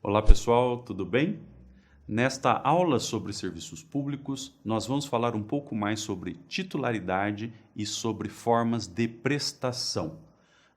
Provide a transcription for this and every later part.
Olá pessoal, tudo bem? Nesta aula sobre serviços públicos, nós vamos falar um pouco mais sobre titularidade e sobre formas de prestação.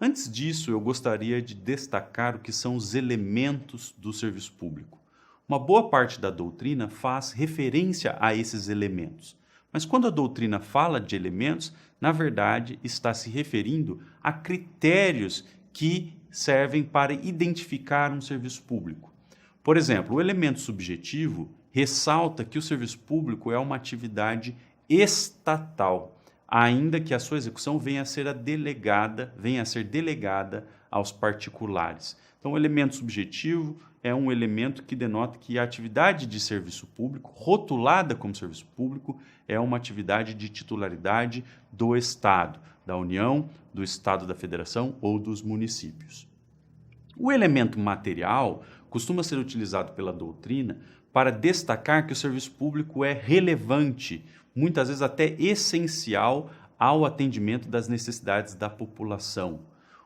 Antes disso, eu gostaria de destacar o que são os elementos do serviço público. Uma boa parte da doutrina faz referência a esses elementos, mas quando a doutrina fala de elementos, na verdade está se referindo a critérios que servem para identificar um serviço público. Por exemplo, o elemento subjetivo ressalta que o serviço público é uma atividade estatal, ainda que a sua execução venha a ser delegada aos particulares. Então, o elemento subjetivo é um elemento que denota que a atividade de serviço público, rotulada como serviço público, é uma atividade de titularidade do Estado, da União, do Estado da Federação ou dos municípios. O elemento material costuma ser utilizado pela doutrina para destacar que o serviço público é relevante, muitas vezes até essencial ao atendimento das necessidades da população.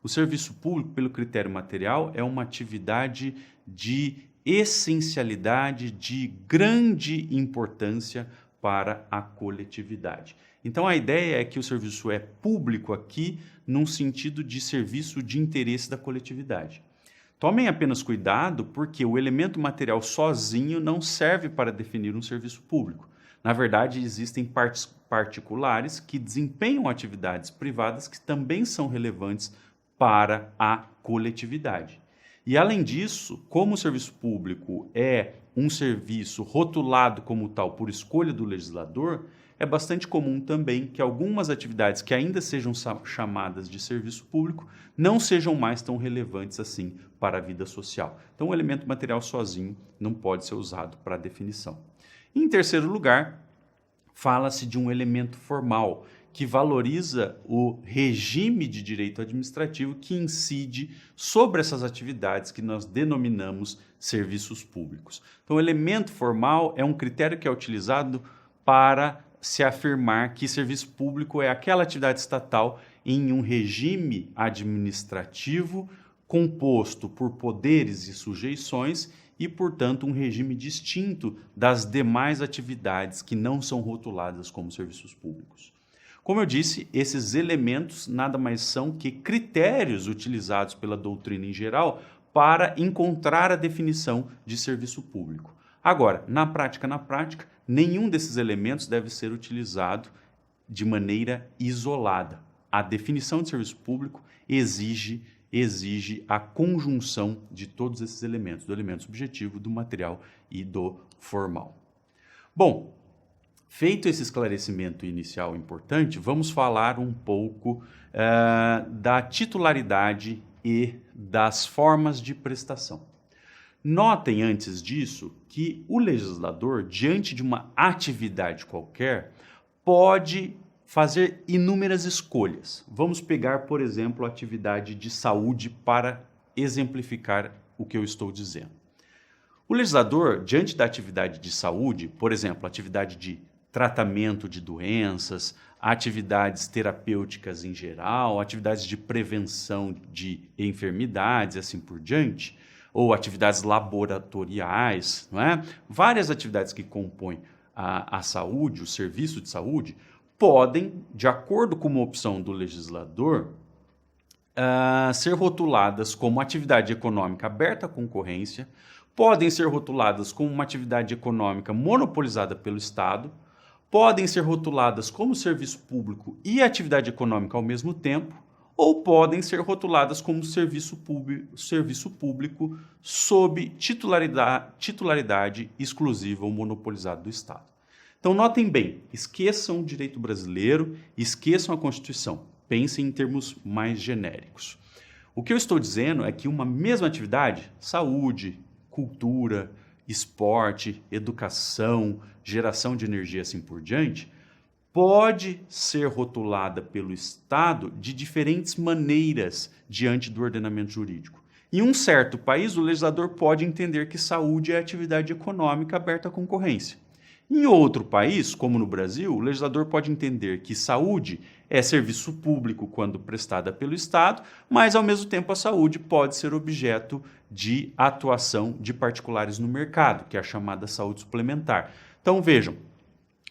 O serviço público, pelo critério material, é uma atividade de essencialidade, de grande importância para a coletividade. Então, a ideia é que o serviço é público aqui, num sentido de serviço de interesse da coletividade. Tomem apenas cuidado, porque o elemento material sozinho não serve para definir um serviço público. Na verdade, existem particulares que desempenham atividades privadas que também são relevantes para a coletividade. E, além disso, como o serviço público é um serviço rotulado como tal por escolha do legislador, é bastante comum também que algumas atividades que ainda sejam chamadas de serviço público não sejam mais tão relevantes assim para a vida social. Então, o elemento material sozinho não pode ser usado para a definição. Em terceiro lugar, fala-se de um elemento formal, que valoriza o regime de direito administrativo que incide sobre essas atividades que nós denominamos serviços públicos. Então, o elemento formal é um critério que é utilizado para se afirmar que serviço público é aquela atividade estatal em um regime administrativo composto por poderes e sujeições e, portanto, um regime distinto das demais atividades que não são rotuladas como serviços públicos. Como eu disse, esses elementos nada mais são que critérios utilizados pela doutrina em geral para encontrar a definição de serviço público. Agora, na prática, nenhum desses elementos deve ser utilizado de maneira isolada. A definição de serviço público exige a conjunção de todos esses elementos, do elemento subjetivo, do material e do formal. Bom, feito esse esclarecimento inicial importante, vamos falar um pouco da titularidade e das formas de prestação. Notem, antes disso, que o legislador, diante de uma atividade qualquer, pode fazer inúmeras escolhas. Vamos pegar, por exemplo, a atividade de saúde para exemplificar o que eu estou dizendo. O legislador, diante da atividade de saúde, por exemplo, atividade de tratamento de doenças, atividades terapêuticas em geral, atividades de prevenção de enfermidades e assim por diante, ou atividades laboratoriais, não é? Várias atividades que compõem a saúde, o serviço de saúde, podem, de acordo com uma opção do legislador, ser rotuladas como atividade econômica aberta à concorrência, podem ser rotuladas como uma atividade econômica monopolizada pelo Estado, podem ser rotuladas como serviço público e atividade econômica ao mesmo tempo, ou podem ser rotuladas como serviço público sob titularidade exclusiva ou monopolizada do Estado. Então, notem bem, esqueçam o direito brasileiro, esqueçam a Constituição, pensem em termos mais genéricos. O que eu estou dizendo é que uma mesma atividade, saúde, cultura, esporte, educação, geração de energia, assim por diante, pode ser rotulada pelo Estado de diferentes maneiras diante do ordenamento jurídico. Em um certo país, o legislador pode entender que saúde é atividade econômica aberta à concorrência. Em outro país, como no Brasil, o legislador pode entender que saúde é serviço público quando prestada pelo Estado, mas, ao mesmo tempo, a saúde pode ser objeto de atuação de particulares no mercado, que é a chamada saúde suplementar. Então, vejam,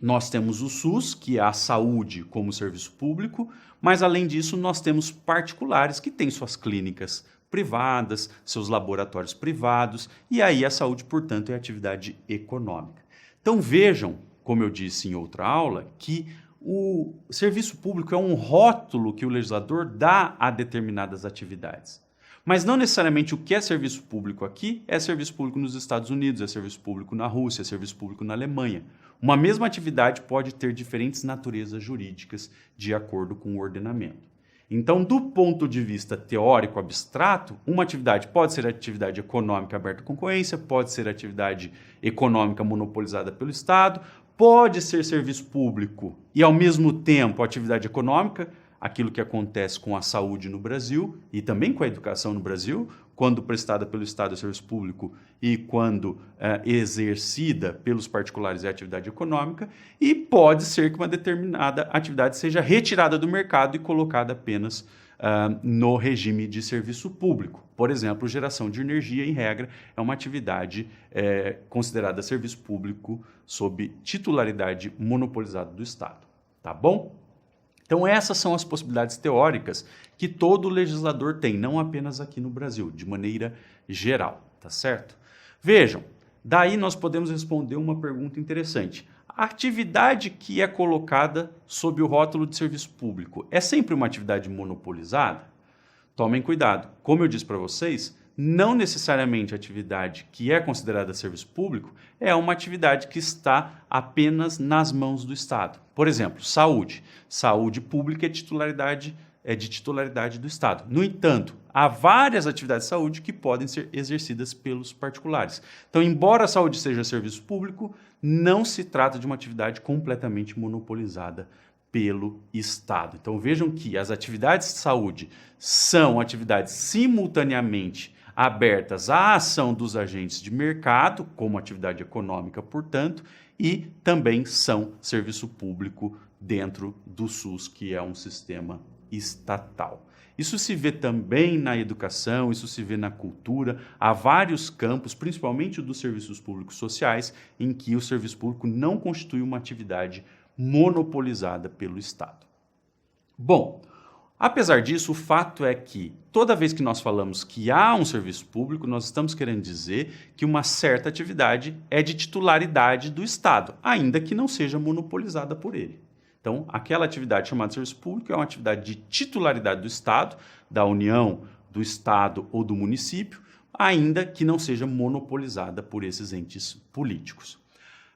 nós temos o SUS, que é a saúde como serviço público, mas além disso nós temos particulares que têm suas clínicas privadas, seus laboratórios privados, e aí a saúde, portanto, é atividade econômica. Então vejam, como eu disse em outra aula, que o serviço público é um rótulo que o legislador dá a determinadas atividades. Mas não necessariamente o que é serviço público aqui é serviço público nos Estados Unidos, é serviço público na Rússia, é serviço público na Alemanha. Uma mesma atividade pode ter diferentes naturezas jurídicas de acordo com o ordenamento. Então, do ponto de vista teórico abstrato, uma atividade pode ser atividade econômica aberta à concorrência, pode ser atividade econômica monopolizada pelo Estado, pode ser serviço público e, ao mesmo tempo, atividade econômica, aquilo que acontece com a saúde no Brasil e também com a educação no Brasil, quando prestada pelo Estado é serviço público e quando exercida pelos particulares é atividade econômica, e pode ser que uma determinada atividade seja retirada do mercado e colocada apenas no regime de serviço público. Por exemplo, geração de energia, em regra, é uma atividade considerada serviço público sob titularidade monopolizada do Estado. Tá bom? Então essas são as possibilidades teóricas que todo legislador tem, não apenas aqui no Brasil, de maneira geral, tá certo? Vejam, daí nós podemos responder uma pergunta interessante. A atividade que é colocada sob o rótulo de serviço público é sempre uma atividade monopolizada? Tomem cuidado. Como eu disse para vocês, não necessariamente a atividade que é considerada serviço público é uma atividade que está apenas nas mãos do Estado. Por exemplo, saúde. Saúde pública é de titularidade do Estado. No entanto, há várias atividades de saúde que podem ser exercidas pelos particulares. Então, embora a saúde seja serviço público, não se trata de uma atividade completamente monopolizada pelo Estado. Então, vejam que as atividades de saúde são atividades simultaneamente abertas à ação dos agentes de mercado, como atividade econômica, portanto, e também são serviço público dentro do SUS, que é um sistema estatal. Isso se vê também na educação, isso se vê na cultura. Há vários campos, principalmente o dos serviços públicos sociais, em que o serviço público não constitui uma atividade monopolizada pelo Estado. Bom, apesar disso, o fato é que toda vez que nós falamos que há um serviço público, nós estamos querendo dizer que uma certa atividade é de titularidade do Estado, ainda que não seja monopolizada por ele. Então, aquela atividade chamada serviço público é uma atividade de titularidade do Estado, da União, do Estado ou do município, ainda que não seja monopolizada por esses entes políticos.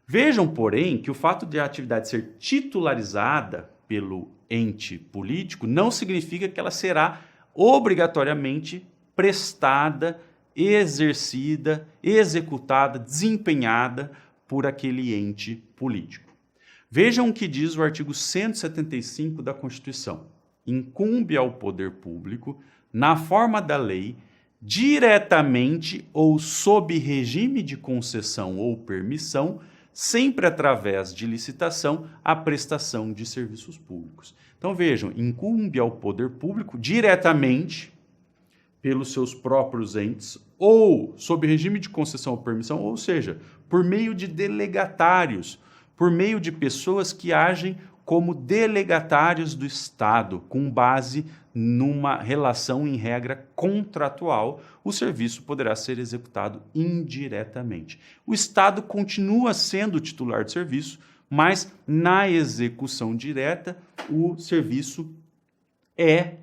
Vejam, porém, que o fato de a atividade ser titularizada pelo ente político não significa que ela será obrigatoriamente prestada, exercida, executada, desempenhada por aquele ente político. Vejam o que diz o artigo 175 da Constituição. Incumbe ao poder público, na forma da lei, diretamente ou sob regime de concessão ou permissão, sempre através de licitação, a prestação de serviços públicos. Então vejam, incumbe ao poder público diretamente pelos seus próprios entes ou sob regime de concessão ou permissão, ou seja, por meio de delegatários, por meio de pessoas que agem como delegatários do Estado, com base numa relação em regra contratual, o serviço poderá ser executado indiretamente. O Estado continua sendo o titular do serviço, mas na execução direta, o serviço é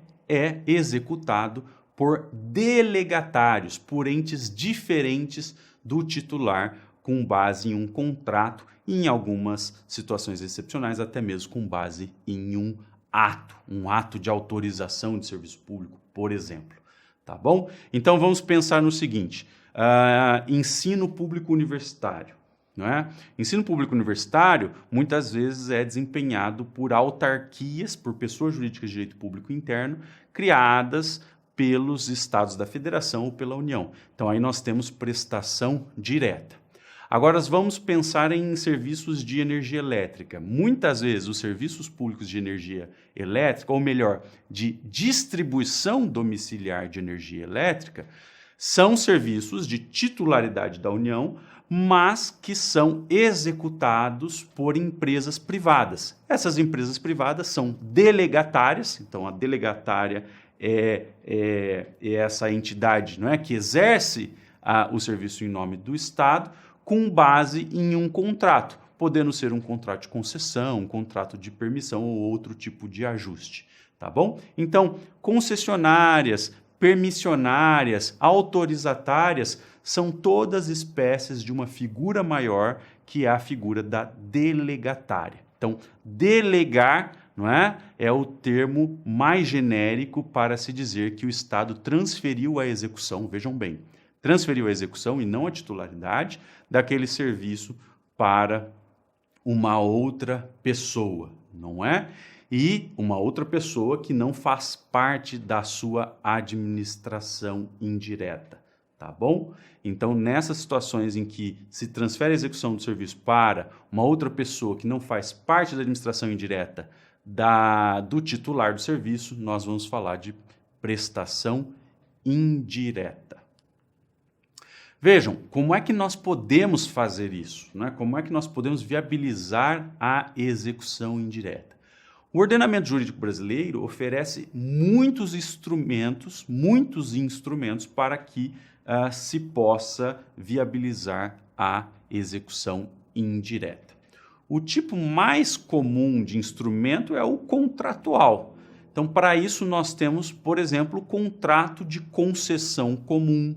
executado por delegatários, por entes diferentes do titular, com base em um contrato e, em algumas situações excepcionais, até mesmo com base em um ato de autorização de serviço público, por exemplo. Tá bom? Então, vamos pensar no seguinte, ensino público universitário. Não é? Ensino público universitário, muitas vezes, é desempenhado por autarquias, por pessoas jurídicas de direito público interno, criadas pelos estados da federação ou pela União. Então, aí nós temos prestação direta. Agora, vamos pensar em serviços de energia elétrica. Muitas vezes, os serviços públicos de energia elétrica, ou melhor, de distribuição domiciliar de energia elétrica, São serviços de titularidade da União, mas que são executados por empresas privadas. Essas empresas privadas são delegatárias, então a delegatária é essa entidade, não é, que exerce o serviço em nome do Estado, com base em um contrato, podendo ser um contrato de concessão, um contrato de permissão ou outro tipo de ajuste, tá bom? Então, concessionárias, permissionárias, autorizatárias são todas espécies de uma figura maior, que é a figura da delegatária. Então, delegar, não é o termo mais genérico para se dizer que o Estado transferiu a execução, vejam bem, transferiu a execução e não a titularidade daquele serviço para uma outra pessoa, não é? E uma outra pessoa que não faz parte da sua administração indireta, tá bom? Então, nessas situações em que se transfere a execução do serviço para uma outra pessoa que não faz parte da administração indireta do titular do serviço, nós vamos falar de prestação indireta. Vejam, como é que nós podemos fazer isso, né? Como é que nós podemos viabilizar a execução indireta? O ordenamento jurídico brasileiro oferece muitos instrumentos para que se possa viabilizar a execução indireta. O tipo mais comum de instrumento é o contratual. Então, para isso, nós temos, por exemplo, o contrato de concessão comum,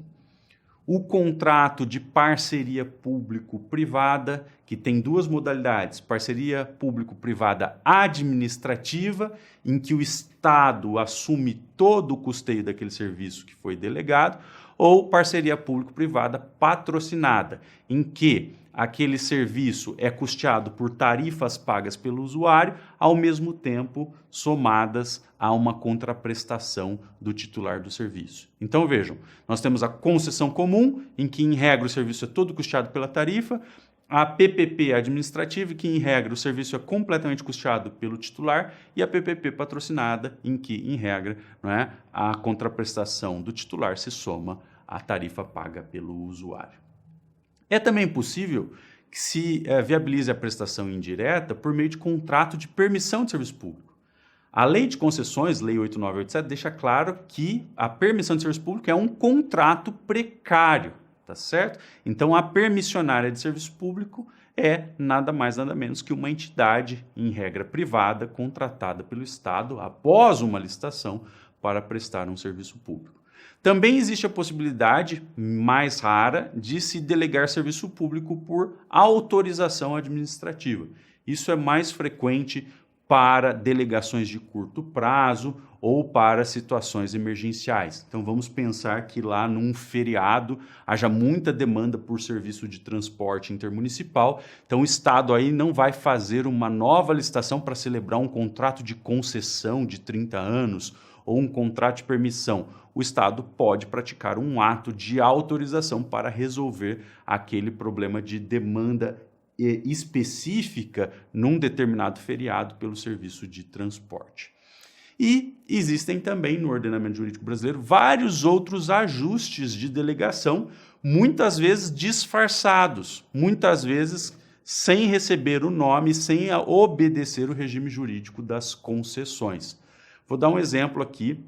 o contrato de parceria público-privada, que tem duas modalidades: parceria público-privada administrativa, em que o Estado assume todo o custeio daquele serviço que foi delegado, ou parceria público-privada patrocinada, em que aquele serviço é custeado por tarifas pagas pelo usuário, ao mesmo tempo somadas a uma contraprestação do titular do serviço. Então vejam, nós temos a concessão comum, em que em regra o serviço é todo custeado pela tarifa, a PPP administrativa, que em regra o serviço é completamente custeado pelo titular, e a PPP patrocinada, em que em regra, não é, a contraprestação do titular se soma à tarifa paga pelo usuário. É também possível que se viabilize a prestação indireta por meio de contrato de permissão de serviço público. A Lei de Concessões, Lei 8987, deixa claro que a permissão de serviço público é um contrato precário, tá certo? Então, a permissionária de serviço público é nada mais, nada menos que uma entidade, em regra privada, contratada pelo Estado após uma licitação para prestar um serviço público. Também existe a possibilidade, mais rara, de se delegar serviço público por autorização administrativa. Isso é mais frequente para delegações de curto prazo ou para situações emergenciais. Então vamos pensar que lá num feriado haja muita demanda por serviço de transporte intermunicipal, então o Estado aí não vai fazer uma nova licitação para celebrar um contrato de concessão de 30 anos ou um contrato de permissão. O Estado pode praticar um ato de autorização para resolver aquele problema de demanda específica num determinado feriado pelo serviço de transporte. E existem também no ordenamento jurídico brasileiro vários outros ajustes de delegação, muitas vezes disfarçados, muitas vezes sem receber o nome, sem obedecer o regime jurídico das concessões. Vou dar um exemplo aqui,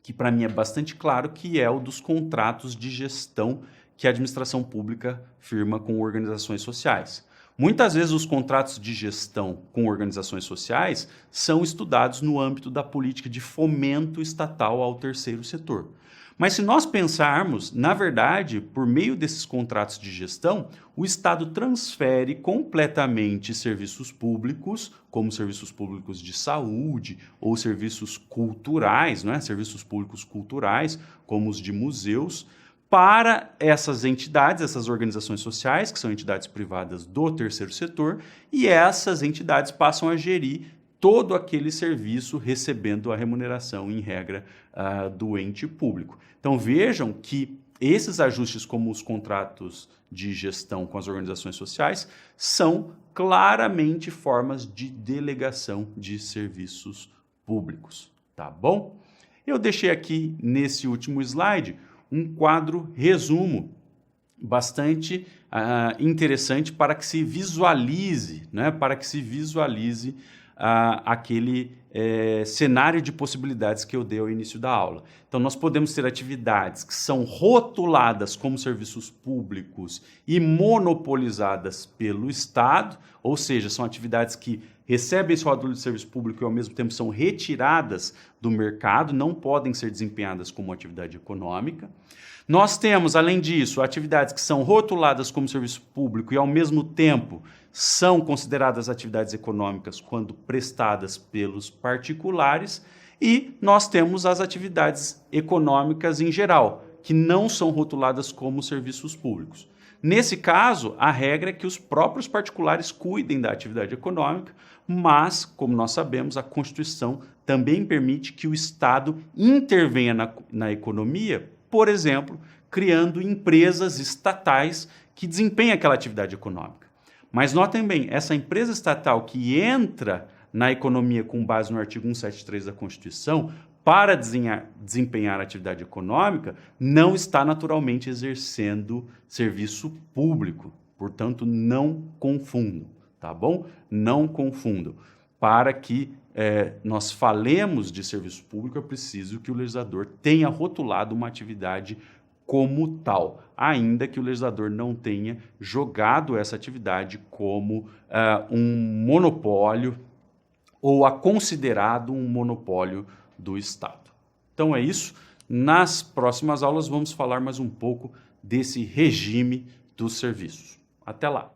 que para mim é bastante claro, que é o dos contratos de gestão que a administração pública firma com organizações sociais. Muitas vezes os contratos de gestão com organizações sociais são estudados no âmbito da política de fomento estatal ao terceiro setor. Mas se nós pensarmos, na verdade, por meio desses contratos de gestão, o Estado transfere completamente serviços públicos, como serviços públicos de saúde ou serviços culturais, não é? Serviços públicos culturais, como os de museus, para essas entidades, essas organizações sociais, que são entidades privadas do terceiro setor, e essas entidades passam a gerir todo aquele serviço recebendo a remuneração, em regra, do ente público. Então vejam que esses ajustes, como os contratos de gestão com as organizações sociais, são claramente formas de delegação de serviços públicos, tá bom? Eu deixei aqui nesse último slide um quadro resumo bastante interessante para que se visualize, né? Aquele cenário de possibilidades que eu dei ao início da aula. Então, nós podemos ter atividades que são rotuladas como serviços públicos e monopolizadas pelo Estado, ou seja, são atividades que recebem esse rótulo de serviço público e, ao mesmo tempo, são retiradas do mercado, não podem ser desempenhadas como atividade econômica. Nós temos, além disso, atividades que são rotuladas como serviço público e, ao mesmo tempo, são consideradas atividades econômicas quando prestadas pelos particulares, e nós temos as atividades econômicas em geral, que não são rotuladas como serviços públicos. Nesse caso, a regra é que os próprios particulares cuidem da atividade econômica, mas, como nós sabemos, a Constituição também permite que o Estado intervenha na economia, por exemplo, criando empresas estatais que desempenham aquela atividade econômica. Mas notem bem, essa empresa estatal que entra na economia com base no artigo 173 da Constituição para desempenhar atividade econômica, não está naturalmente exercendo serviço público. Portanto, não confundam, tá bom? Não confundam. Para que nós falemos de serviço público, é preciso que o legislador tenha rotulado uma atividade como tal, ainda que o legislador não tenha jogado essa atividade como um monopólio ou a considerado um monopólio do Estado. Então é isso. Nas próximas aulas vamos falar mais um pouco desse regime dos serviços. Até lá!